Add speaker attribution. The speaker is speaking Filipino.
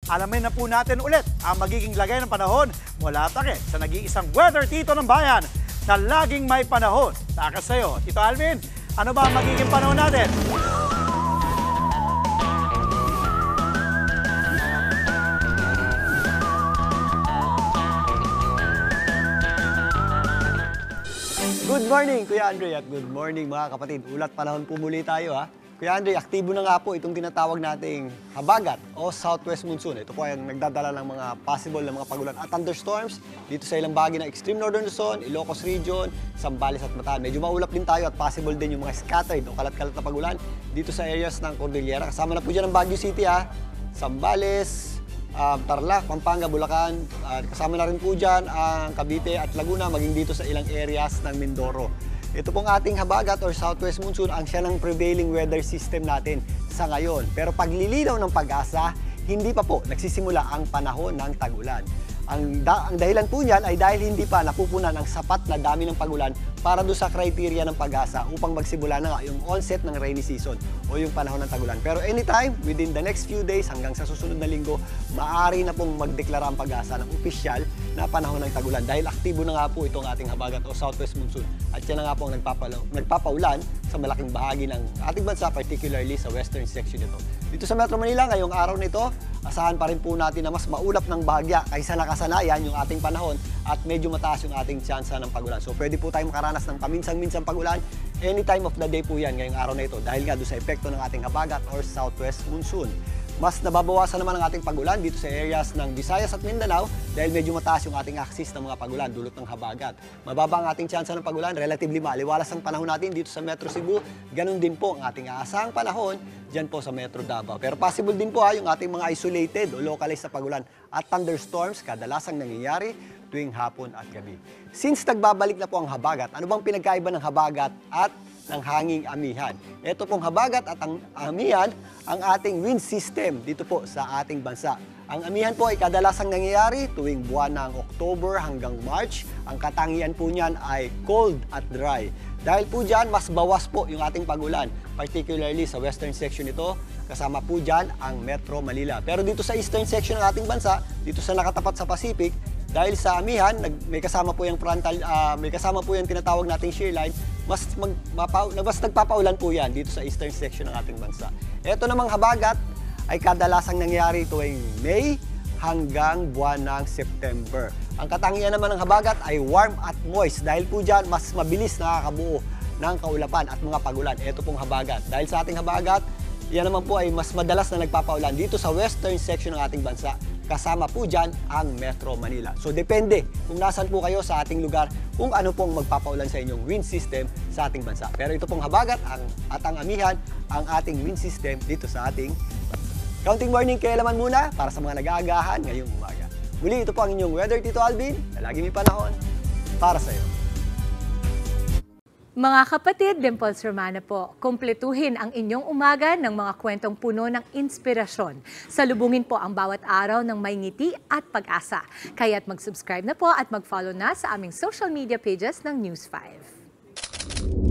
Speaker 1: alamin na po natin ulit ang magiging lagay ng panahon mula takip sa nag-iisang weather tito ng bayan na laging may panahon. Takas sa'yo, Tito Alvin, ano ba ang magiging panahon natin?
Speaker 2: Good morning, Kuya Andre, at good morning mga kapatid. Ulat panahon po muli tayo ha. Kuya Andre, aktibo na nga po itong tinatawag nating habagat o southwest monsoon. Ito po ay nagdadala ng mga possible na mga pagulan at thunderstorms dito sa ilang bahagi ng extreme northern Luzon, Ilocos Region, Zambales at Bataan. Medyo maulap din tayo at possible din yung mga scattered o kalat-kalat na pagulan dito sa areas ng Cordillera. Kasama na po dyan ang Baguio City ha, Zambales, Tarlac, Pampanga, Bulacan, kasama na rin po dyan ang Cavite at Laguna, maging dito sa ilang areas ng Mindoro. Ito pong ating habagat or southwest monsoon ang siya ng prevailing weather system natin sa ngayon. Pero paglilinaw ng pag-asa, hindi pa po nagsisimula ang panahon ng tag-ulan. Ang dahilan po niyan ay dahil hindi pa napupunan ang sapat na dami ng pagulan para doon sa criteria ng pag-asa upang magsimula na nga yung onset ng rainy season o yung panahon ng tag-ulan. Pero anytime, within the next few days hanggang sa susunod na linggo, maaari na pong magdeklara ang pag-asa ng opisyal na panahon ng tag-ulan dahil aktibo na nga po itong ating habagat o southwest monsoon. At yan na nga po ang nagpapaulan sa malaking bahagi ng ating bansa, particularly sa western section nito. Dito sa Metro Manila, ngayong araw nito, asahan pa rin po natin na mas maulap ng bahagya kaysa nakasanayan yung ating panahon at medyo mataas yung ating tsansa ng pagulan. So pwede po tayong makaranas ng paminsang-minsang pagulan any time of the day po yan ngayong araw na ito dahil nga doon sa epekto ng ating habagat or southwest monsoon. Mas nababawasan naman ang ating pagulan dito sa areas ng Visayas at Mindanao dahil medyo mataas yung ating axis ng mga pagulan dulot ng habagat. Mababa ang ating tsansa ng pagulan, relatively maaliwalas ang panahon natin dito sa Metro Cebu. Ganun din po ang ating aasahang panahon dyan po sa Metro Davao. Pero possible din po yung ating mga isolated o localized na pagulan at thunderstorms kadalasang nangyayari tuwing hapon at gabi. Since nagbabalik na po ang habagat, ano bang pinagkaiba ng habagat at ng hanging amihan? Ito pong habagat at ang amihan ang ating wind system dito po sa ating bansa. Ang amihan po ay kadalasang nangyayari tuwing buwan ng October hanggang March. Ang katangian po niyan ay cold at dry. Dahil po dyan, mas bawas po yung ating pagulan, particularly sa western section nito, kasama po dyan ang Metro Manila. Pero dito sa eastern section ng ating bansa, dito sa nakatapat sa Pacific, dahil sa amihan, may kasama po yung frontal, may kasama po yung tinatawag nating shear line, mas nagpapaulan po yan dito sa eastern section ng ating bansa. Ito namang habagat ay kadalasang nangyari tuwing May hanggang buwan ng September. Ang katangian naman ng habagat ay warm at moist dahil po dyan mas mabilis nakakabuo ng kaulapan at mga pagulan. Ito pong habagat. Dahil sa ating habagat, yan naman po ay mas madalas na nagpapaulan dito sa western section ng ating bansa. Kasama po dyan ang Metro Manila. So depende kung nasan po kayo sa ating lugar kung ano pong magpapaulan sa inyong wind system sa ating bansa. Pero ito pong habagat at ang amihan ang ating wind system dito sa ating Counting Morning Kailaman muna para sa mga nag-aagahan ngayong umaga. Muli, ito po ang inyong Weather Tito Alvin na lagi may panahon para sa iyo.
Speaker 3: Mga kapatid, Dimples Romana po, kumpletuhin ang inyong umaga ng mga kwentong puno ng inspirasyon. Salubungin po ang bawat araw ng may ngiti at pag-asa. Kaya't mag-subscribe na po at mag-follow na sa aming social media pages ng News 5.